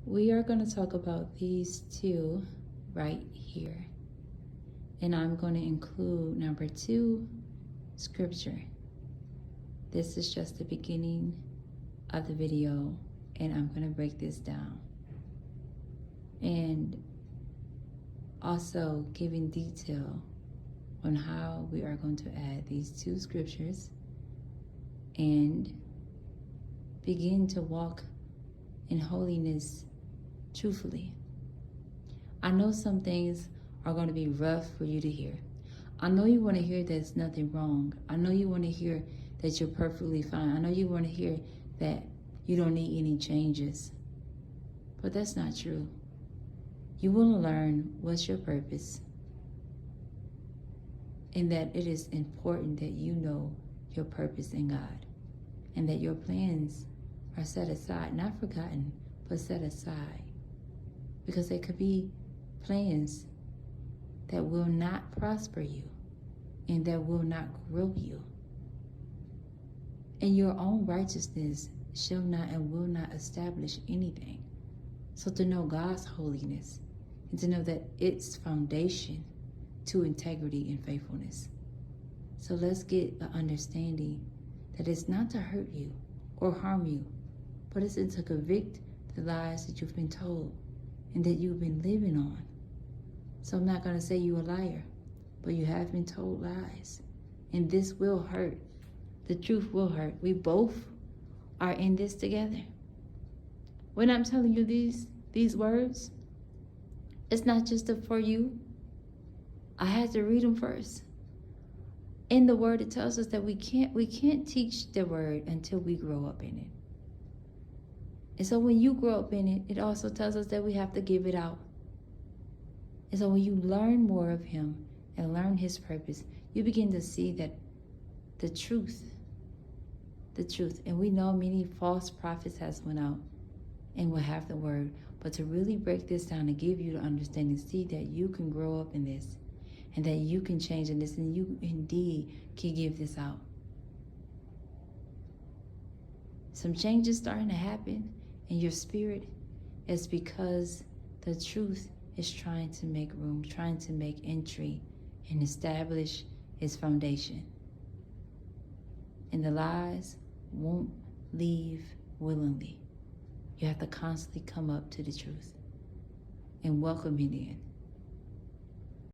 We are going to talk about these two right here. And I'm going to include number 2, scripture. This is just the beginning of the video, and I'm going to break this down. And also giving detail on how we are going to add these 2 scriptures and begin to walk in holiness truthfully. I know some things are going to be rough for you to hear. I know you want to hear there's nothing wrong. I know you want to hear that you're perfectly fine. I know you want to hear that you don't need any changes. But that's not true. You will learn what's your purpose, and that it is important that you know your purpose in God, and that your plans are set aside, not forgotten, but set aside. Because there could be plans that will not prosper you and that will not grow you. And your own righteousness shall not and will not establish anything. So to know God's holiness and to know that it's foundation to integrity and faithfulness. So let's get an understanding that it's not to hurt you or harm you, but it's to convict the lies that you've been told and that you've been living on. So I'm not going to say you're a liar, but you have been told lies. And this will hurt. The truth will hurt. We both are in this together. When I'm telling you these words, it's not just for you. I had to read them first. In the word, it tells us that we can't teach the word until we grow up in it. And so when you grow up in it, it also tells us that we have to give it out. And so when you learn more of him and learn his purpose, you begin to see that the truth. And we know many false prophets has went out and will have the word. But to really break this down and give you the understanding, see that you can grow up in this and that you can change in this and you indeed can give this out. Some changes starting to happen in your spirit is because the truth is trying to make room, trying to make entry and establish its foundation. And the lies won't leave willingly. You have to constantly come up to the truth and welcome it in.